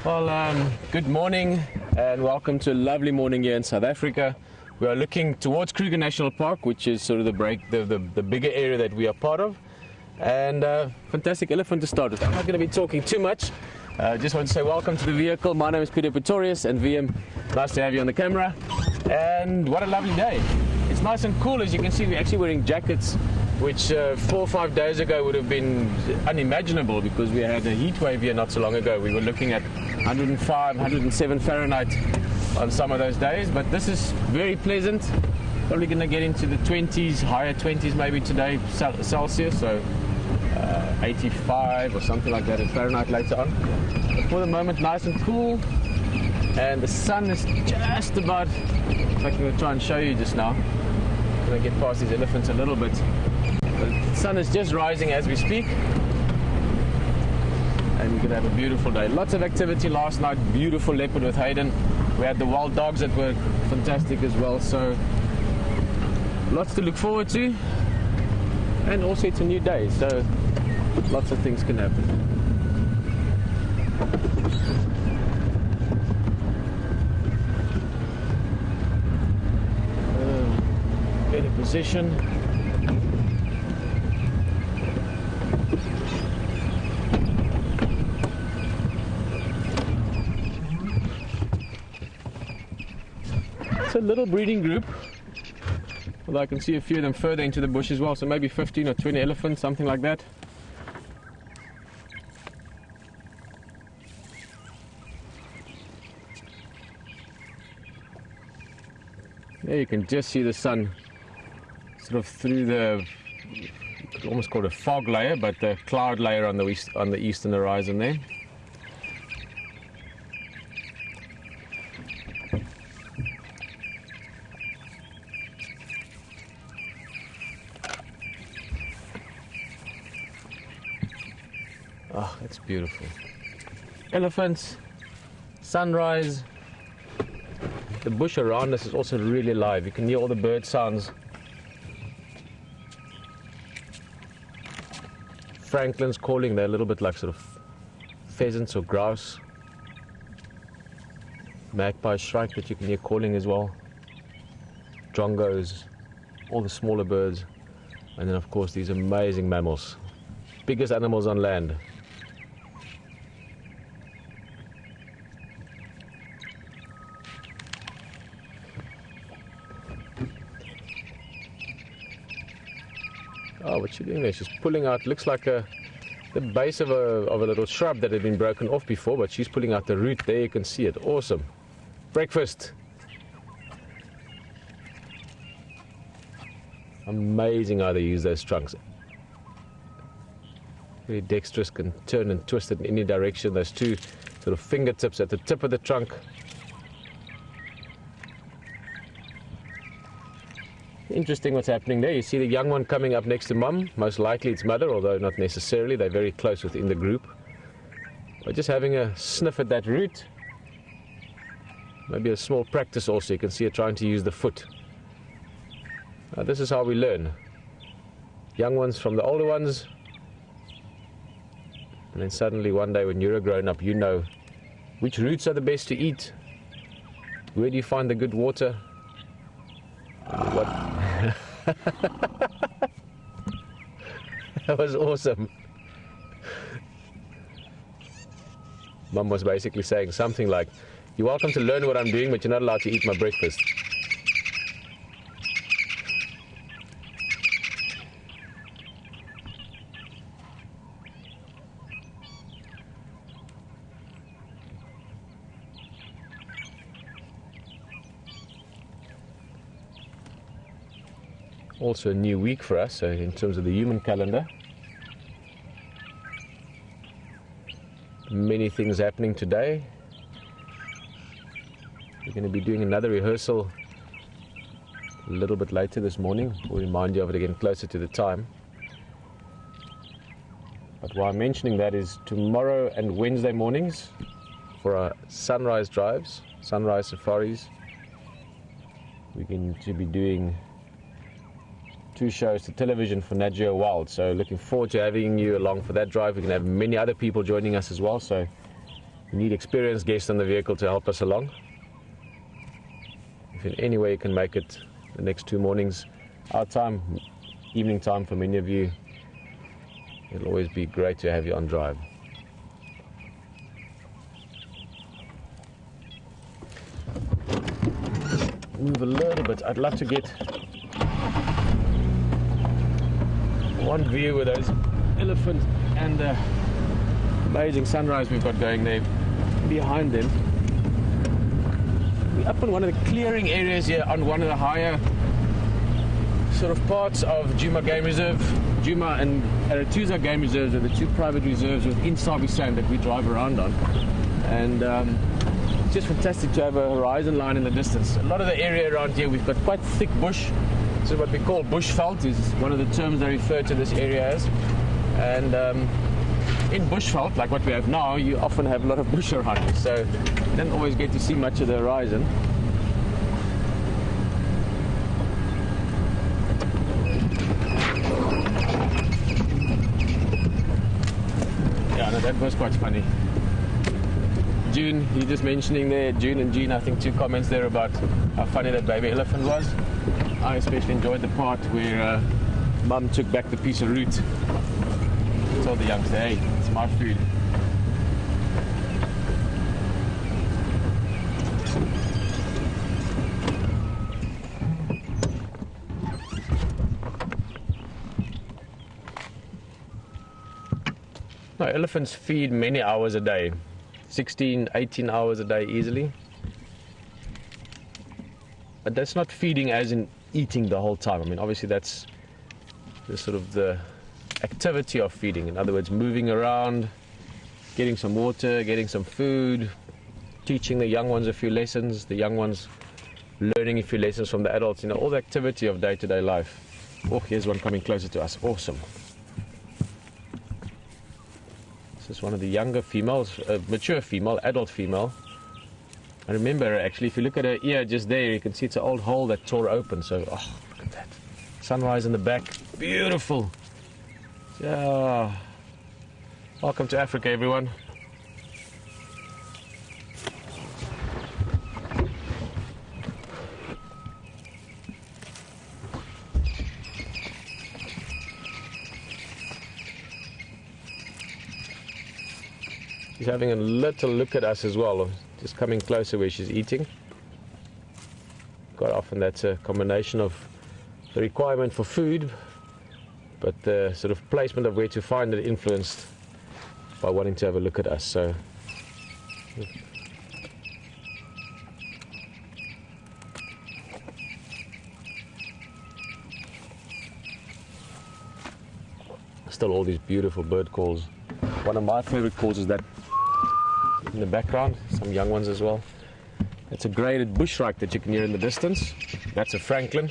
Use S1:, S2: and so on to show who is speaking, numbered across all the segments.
S1: Good morning and welcome to a lovely morning here in South Africa. We are looking towards Kruger National Park, which is sort of the bigger area that we are part of. And fantastic elephant to start with. I'm not going to be talking too much. Just want to say welcome to the vehicle. My name is Peter Pretorius, and VM, nice to have you on the camera. And what a lovely day. It's nice and cool. As you can see, we're actually wearing jackets, which 4 or 5 days ago would have been unimaginable because we had a heat wave here not so long ago. We were looking at 105, 107 Fahrenheit on some of those days, but this is very pleasant. Probably going to get into the 20s, higher 20s maybe today, Celsius, so 85 or something like that in Fahrenheit later on. But for the moment, nice and cool, and the sun is just about, in fact, I'm going to try and show you just now. I'm going to get past these elephants a little bit. The sun is just rising as we speak, and we're going to have a beautiful day. Lots of activity last night, beautiful leopard with Hayden. We had the wild dogs that were fantastic as well, so lots to look forward to, and also it's a new day, so lots of things can happen. Better position. It's a little breeding group, although I can see a few of them further into the bush as well, so maybe 15 or 20 elephants, something like that. There you can just see the sun sort of through the, you could almost call it a fog layer, but the cloud layer on the eastern horizon there. Oh, that's beautiful. Elephants, sunrise. The bush around us is also really alive. You can hear all the bird sounds. Franklin's calling. They're a little bit like sort of pheasants or grouse. Magpie shrike that you can hear calling as well. Drongos, all the smaller birds. And then of course these amazing mammals. Biggest animals on land. Oh, what she's doing there, she's pulling out, looks like the base of a little shrub that had been broken off before, but she's pulling out the root. There you can see it. Awesome. Breakfast. Amazing how they use those trunks. Very dexterous, can turn and twist it in any direction. Those two sort of fingertips at the tip of the trunk. Interesting what's happening there. You see the young one coming up next to mum. Most likely it's mother, although not necessarily. They're very close within the group. But just having a sniff at that root. Maybe a small practice also. You can see her trying to use the foot. This is how we learn. Young ones from the older ones. And then suddenly one day when you're a grown-up, you know which roots are the best to eat. Where do you find the good water? What? That was awesome. Mum was basically saying something like, "You're welcome to learn what I'm doing, but you're not allowed to eat my breakfast." Also a new week for us, so in terms of the human calendar. Many things happening today. We're going to be doing another rehearsal a little bit later this morning. We'll remind you of it again closer to the time. But why I'm mentioning that is tomorrow and Wednesday mornings for our sunrise drives, sunrise safaris, we're going to be doing 2 shows to television for Nat Geo Wild. So looking forward to having you along for that drive. We're going to have many other people joining us as well. So We need experienced guests on the vehicle to help us along. If in any way you can make it the next 2 mornings, our time, evening time for many of you, it'll always be great to have you on drive. Move a little bit. I'd love to get one view with those elephants and the amazing sunrise we've got going there behind them. We're up on one of the clearing areas here on one of the higher sort of parts of Djuma Game Reserve. Djuma and Aratuza Game Reserves are the 2 private reserves within Sabi Sand that we drive around on. And it's just fantastic to have a horizon line in the distance. A lot of the area around here, we've got quite thick bush. So what we call bushveld is one of the terms they refer to this area as. And in bushveld, like what we have now, you often have a lot of bush around you, so you don't always get to see much of the horizon. Yeah, no, that was quite funny. June, you're just mentioning there, June and Jean, I think 2 comments there about how funny that baby elephant was. I especially enjoyed the part where Mum took back the piece of root. Told the youngster, hey, it's my food. No, elephants feed many hours a day, 16, 18 hours a day easily. But that's not feeding as in eating the whole time. I mean, obviously that's the sort of the activity of feeding. In other words, moving around, getting some water, getting some food, teaching the young ones a few lessons, the young ones learning a few lessons from the adults, you know, all the activity of day-to-day life. Oh, here's one coming closer to us. Awesome. This is one of the younger females, mature female, adult female. And remember, actually, if you look at her ear just there, you can see it's an old hole that tore open. So, oh, look at that. Sunrise in the back. Beautiful. Yeah. Welcome to Africa, everyone. She's having a little look at us as well, just coming closer where she's eating. Quite often that's a combination of the requirement for food, but the sort of placement of where to find it influenced by wanting to have a look at us. So still all these beautiful bird calls. One of my favorite calls is that in the background, some young ones as well. It's a graded bushrike that you can hear in the distance. That's a francolin.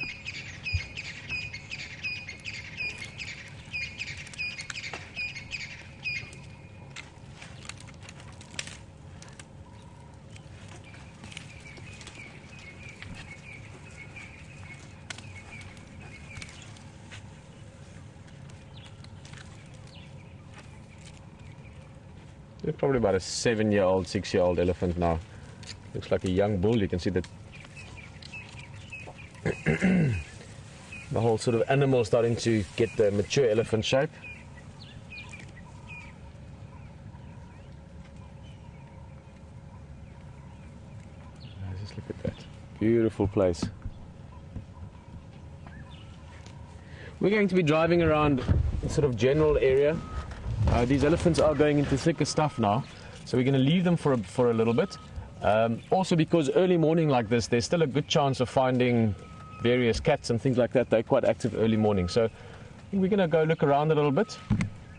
S1: They're probably about a 7-year-old, 6-year-old elephant now. Looks like a young bull. You can see that the whole sort of animal starting to get the mature elephant shape. Just look at that. Beautiful place. We're going to be driving around a sort of general area. These elephants are going into thicker stuff now, so we're going to leave them for a little bit. Also because early morning like this, there's still a good chance of finding various cats and things like that. They're quite active early morning, so we're going to go look around a little bit.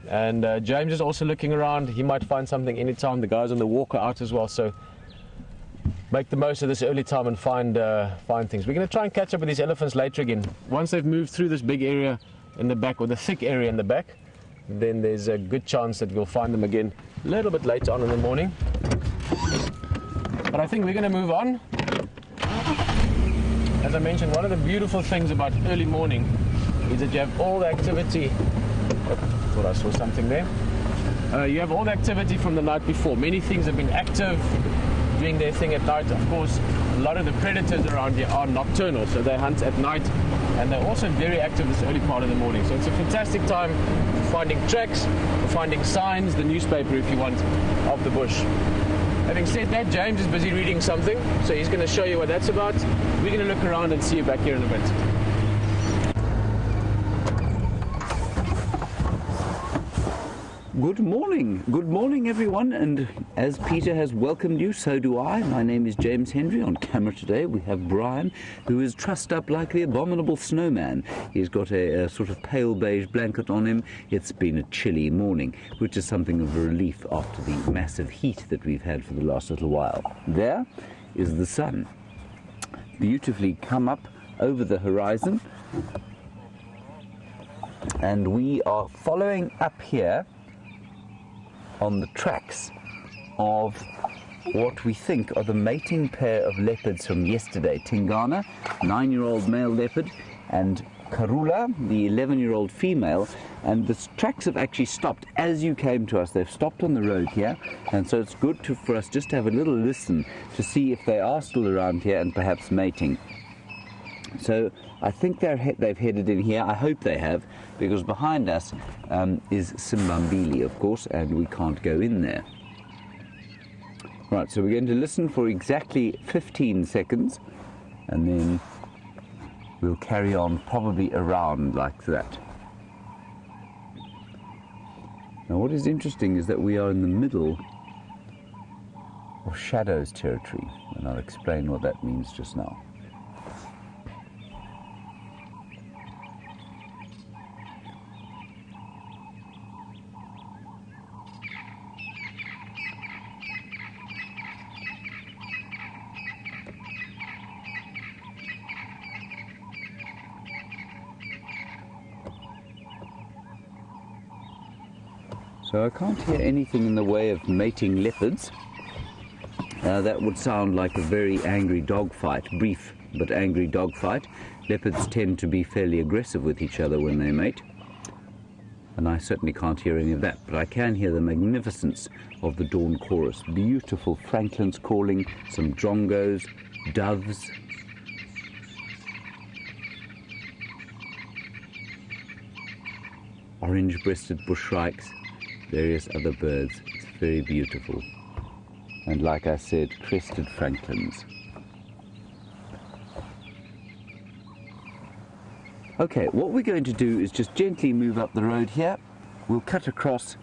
S1: And James is also looking around. He might find something anytime. The guys on the walk are out as well, so make the most of this early time and find things. We're going to try and catch up with these elephants later again. Once they've moved through this big area in the back, or the thick area in the back, then there's a good chance that we'll find them again a little bit later on in the morning. But I think we're going to move on. As I mentioned, one of the beautiful things about early morning is that you have all the activity. Oh, thought I saw something there. you have all the activity from the night before. Many things have been active, doing their thing at night. Of course, a lot of the predators around here are nocturnal, so they hunt at night, and they're also very active this early part of the morning. So it's a fantastic time for finding tracks, for finding signs, the newspaper if you want, of the bush. Having said that, James is busy reading something, so he's going to show you what that's about. We're going to look around and see you back here in a bit.
S2: Good morning everyone, and as Peter has welcomed you, so do I. My name is James Hendry. On camera today we have Brian, who is trussed up like the abominable snowman. He's got a sort of pale beige blanket on him. It's been a chilly morning, which is something of a relief after the massive heat that we've had for the last little while. There is the sun, beautifully come up over the horizon, and we are following up here on the tracks of what we think are the mating pair of leopards from yesterday. Tingana, 9-year-old male leopard, and Karula, the 11-year-old female. And the tracks have actually stopped as you came to us. They've stopped on the road here, and so it's good for us just to have a little listen to see if they are still around here and perhaps mating. So I think they've headed in here. I hope they have, because behind us is Simbambili, of course, and we can't go in there. Right, so we're going to listen for exactly 15 seconds, and then we'll carry on probably around like that. Now what is interesting is that we are in the middle of shadows territory, and I'll explain what that means just now. So I can't hear anything in the way of mating leopards. That would sound like a very angry dogfight, brief but angry dogfight. Leopards tend to be fairly aggressive with each other when they mate, and I certainly can't hear any of that, but I can hear the magnificence of the dawn chorus. Beautiful francolins calling, some drongos, doves. Orange-breasted bushrikes, various other birds. It's very beautiful. And like I said, crested francolins. Okay, what we're going to do is just gently move up the road here. We'll cut across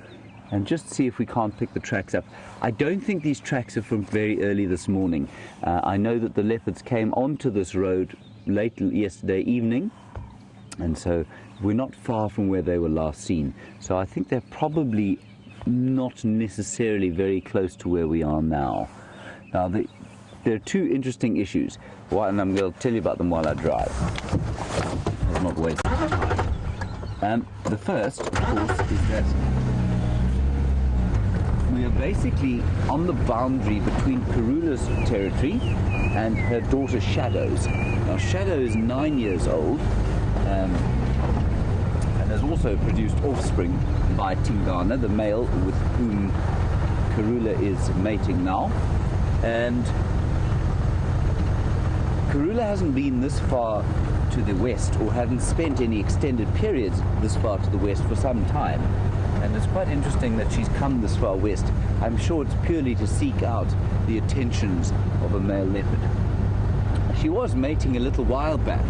S2: and just see if we can't pick the tracks up. I don't think these tracks are from very early this morning. I know that the leopards came onto this road late yesterday evening, and so we're not far from where they were last seen. So I think they're probably not necessarily very close to where we are now. Now, there are two interesting issues, and I'm going to tell you about them while I drive. I'll not waste time. The first, of course, is that we are basically on the boundary between Karula's territory and her daughter Shadow's. Now, Shadow is 9 years old, and has also produced offspring by Tingana, the male with whom Karula is mating now. And Karula hasn't been this far to the west, or hadn't spent any extended periods this far to the west for some time. And it's quite interesting that she's come this far west. I'm sure it's purely to seek out the attentions of a male leopard. She was mating a little while back,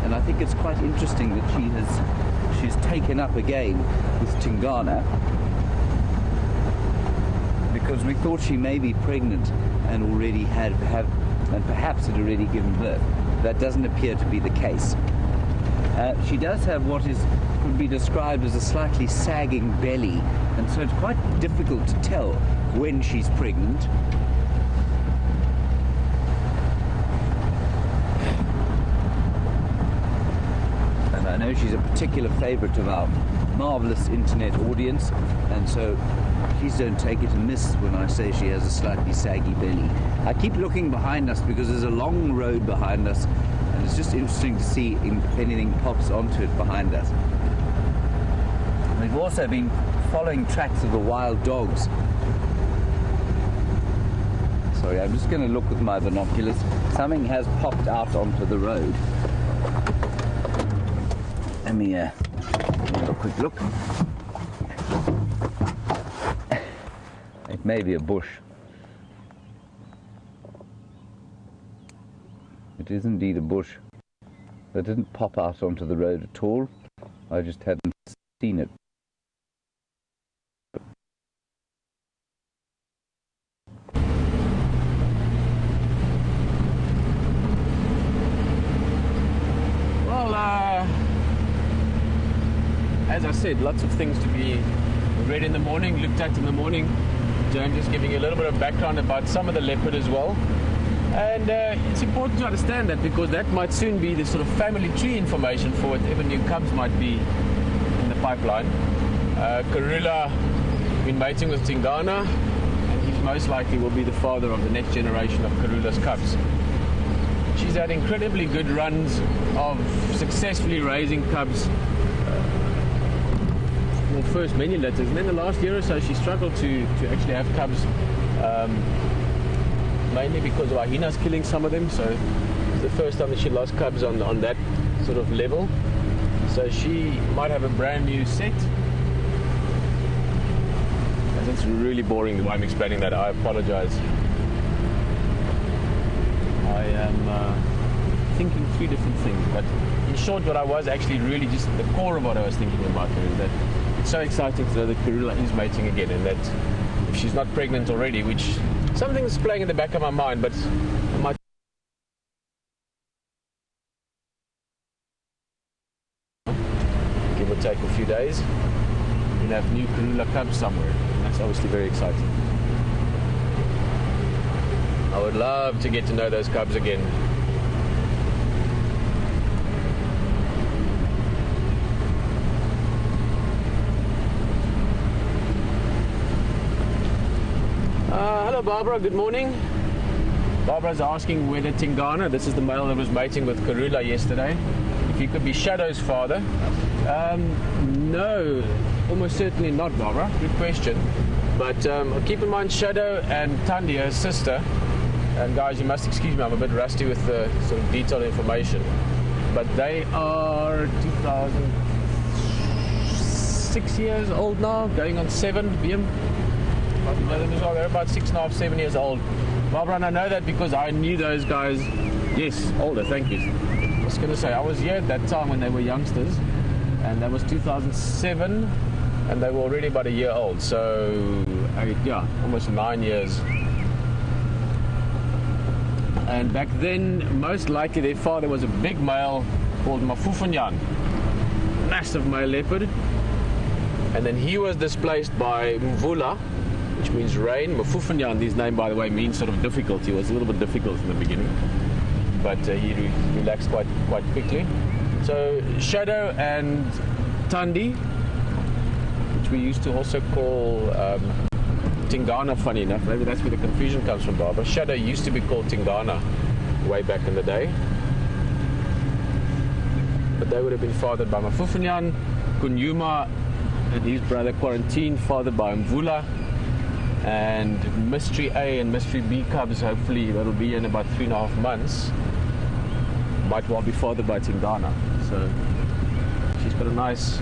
S2: and I think it's quite interesting that she's taken up again with Tingana, because we thought she may be pregnant and already and perhaps had already given birth. That doesn't appear to be the case. She does have what could be described as a slightly sagging belly, and so it's quite difficult to tell when she's pregnant. And I know she's a particular favorite of our marvelous internet audience, and so please don't take it amiss when I say she has a slightly saggy belly. I keep looking behind us because there's a long road behind us, and it's just interesting to see if anything pops onto it behind us. We've also been following tracks of the wild dogs. Sorry, I'm just going to look with my binoculars. Something has popped out onto the road. Let me have a quick look. It may be a bush. It is indeed a bush. That didn't pop out onto the road at all. I just hadn't seen it.
S1: Well, as I said, lots of things to be read in the morning, looked at in the morning. James just giving you a little bit of background about some of the leopard as well. And it's important to understand that, because that might soon be the sort of family tree information for whatever new cubs might be in the pipeline. Karula been mating with Tingana, and he's most likely will be the father of the next generation of Karula's cubs. She's had incredibly good runs of successfully raising cubs. Well, first many litters, and then the last year or so she struggled to actually have cubs. Mainly because of hyenas killing some of them, so it's the first time that she lost cubs on that sort of level. So she might have a brand new set. And it's really boring the way I'm explaining that. I apologize. I am thinking three different things, but in short, what I was actually really just the core of what I was thinking about her is that it's so exciting to know that Karula is mating again, and that if she's not pregnant already, which something's playing in the back of my mind, but I might give or take a few days, we'll have new Karula cubs somewhere, and that's obviously very exciting. I would love to get to know those cubs again. Hello Barbara, good morning. Barbara's asking whether Tingana, this is the male that was mating with Karula yesterday, if he could be Shadow's father. No, almost certainly not, Barbara. Good question. But keep in mind Shadow and Tandi, her sister, and guys, you must excuse me, I'm a bit rusty with the sort of detailed information, but they are 2006 years old now, going on 7, BM. They're about 6.5, 7 years old. Barbara, and I know that because I knew those guys. Yes, older, thank you. I was going to say, I was here at that time when they were youngsters, and that was 2007, and they were already about a year old, so yeah, almost 9 years. And back then, most likely their father was a big male called Mafufunyan, massive male leopard, and then he was displaced by Mvula, which means rain. Mafufunyan, his name by the way means sort of difficult. He was a little bit difficult in the beginning, but he relaxed quite quickly. So Shadow and Tandi, which we used to also call Tingana, funny enough, maybe that's where the confusion comes from, Barbara. Shadow used to be called Tingana way back in the day, but they would have been fathered by Mafufunyan. Kunyuma and his brother Quarantine fathered by Mvula, and Mystery A and Mystery B cubs, hopefully that'll be in about 3.5 months, might well be fathered by Tingana. So she's got a nice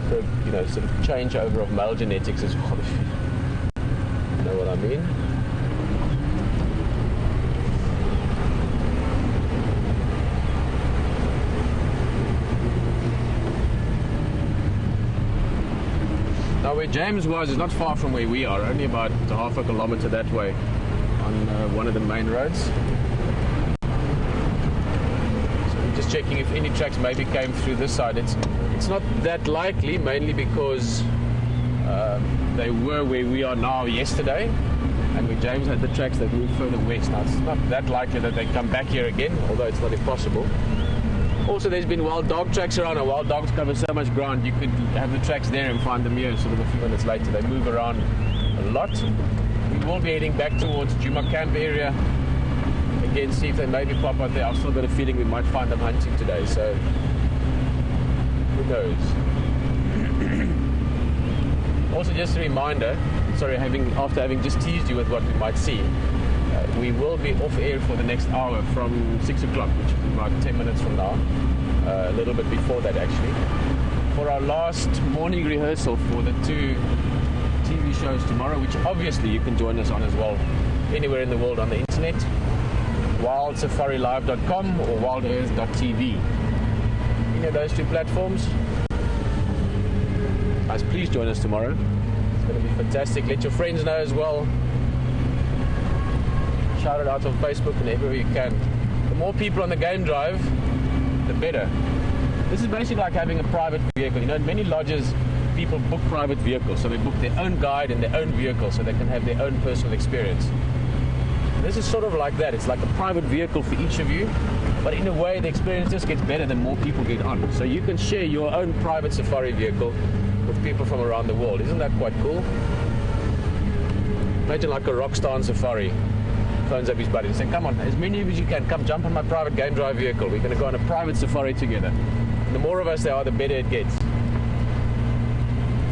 S1: sort of changeover of male genetics as well, if you know what I mean. Now where James was is not far from where we are, only about half a kilometre that way on one of the main roads. So we're just checking if any tracks maybe came through this side. It's not that likely, mainly because they were where we are now yesterday, and where James had the tracks that moved further west. Now it's not that likely that they come back here again, although it's not impossible. Also, there's been wild dog tracks around, and wild dogs cover so much ground, you could have the tracks there and find them here sort of a few minutes later. They move around a lot. We will be heading back towards Juma Camp area again, see if they maybe pop out there. I've still got a feeling we might find them hunting today, so who knows. Also, just a reminder, sorry, after having just teased you with what we might see, we will be off air for the next hour from 6 o'clock, which is about 10 minutes from now, a little bit before that actually, for our last morning rehearsal for the 2 TV shows tomorrow, which obviously you can join us on as well, anywhere in the world on the internet, WildSafariLive.com or WildEarth.tv. Any of those 2 platforms. Guys, please join us tomorrow. It's going to be fantastic. Let your friends know as well. Shout it out on Facebook and everywhere you can. The more people on the game drive, the better. This is basically like having a private vehicle. You know, in many lodges, people book private vehicles, so they book their own guide and their own vehicle so they can have their own personal experience. This is sort of like that. It's like a private vehicle for each of you, but in a way the experience just gets better the more people get on. So you can share your own private safari vehicle with people from around the world. Isn't that quite cool? Imagine like a rock star on safari. Phones up his buddy and say, come on, as many of you as you can, come jump on my private game drive vehicle. We're going to go on a private safari together. And the more of us there are, the better it gets.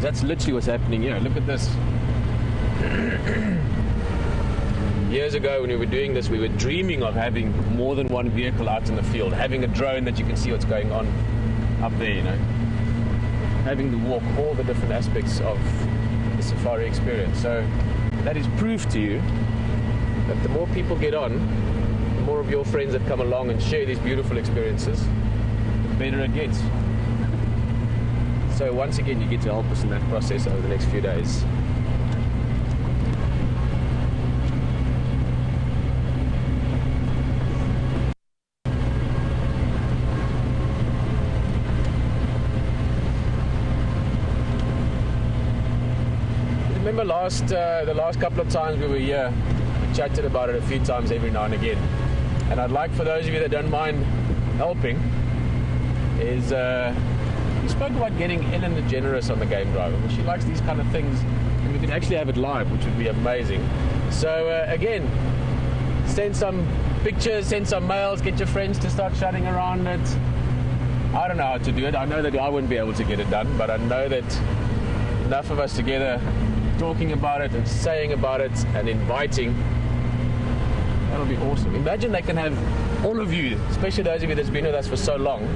S1: That's literally what's happening here. Look at this. Years ago when we were doing this, we were dreaming of having more than one vehicle out in the field, having a drone that you can see what's going on up there, you know. Having to walk all the different aspects of the safari experience. So that is proof to you that the more people get on, the more of your friends that come along and share these beautiful experiences, the better it gets. So once again, you get to help us in that process over the next few days. Remember the last couple of times we were here, we chatted about it a few times every now and again. And I'd like for those of you that don't mind helping, is we spoke about getting Ellen DeGeneres on the game drive. She likes these kind of things, and we could actually have it live, which would be amazing. So again, send some pictures, send some mails, get your friends to start chatting around it. I don't know how to do it. I know that I wouldn't be able to get it done, but I know that enough of us together talking about it and saying about it and inviting, that'll be awesome. Imagine they can have all of you, especially those of you that's been with us for so long,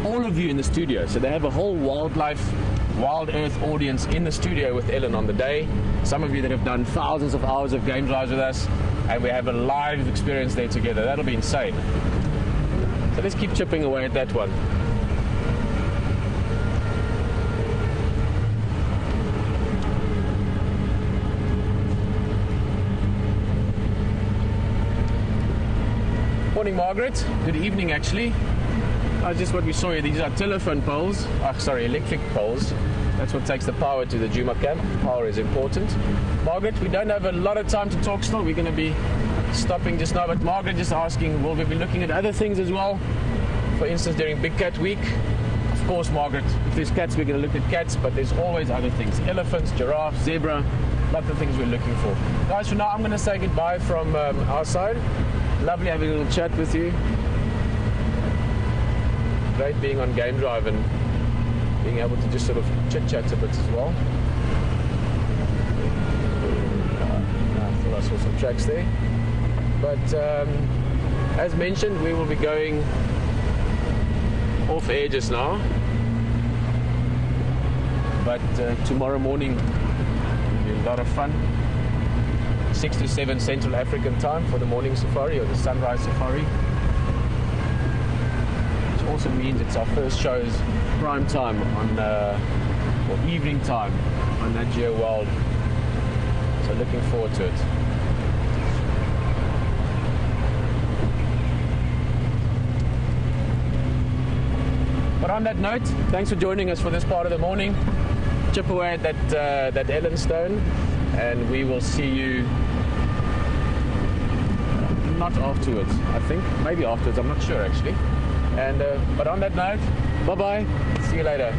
S1: all of you in the studio. So they have a whole WildEarth audience in the studio with Ellen on the day. Some of you that have done thousands of hours of game drives with us, and we have a live experience there together. That'll be insane. So let's keep chipping away at that one. Morning, Margaret. Good evening, actually. Just what we saw here. These are telephone poles. Electric poles. That's what takes the power to the Juma camp. Power is important. Margaret, we don't have a lot of time to talk still. We're going to be stopping just now. But Margaret just asking, will we be looking at other things as well? For instance, during Big Cat Week. Of course, Margaret, if there's cats, we're going to look at cats. But there's always other things. Elephants, giraffes, zebra. Lots of things we're looking for. Guys, for now, I'm going to say goodbye from our side. Lovely having a little chat with you. Great being on Game Drive and being able to just sort of chit-chat a bit as well. I thought I saw some tracks there. But as mentioned, we will be going off air just now. But tomorrow morning will be a lot of fun. 6 to 7 Central African time for the morning safari or the sunrise safari, which also means it's our first show's prime time on or evening time on Nat Geo World. So looking forward to it. But on that note, thanks for joining us for this part of the morning. Chip away at that Ellen Stone, and we will see you not afterwards, I think. Maybe afterwards, I'm not sure actually. And but on that note, bye-bye. See you later.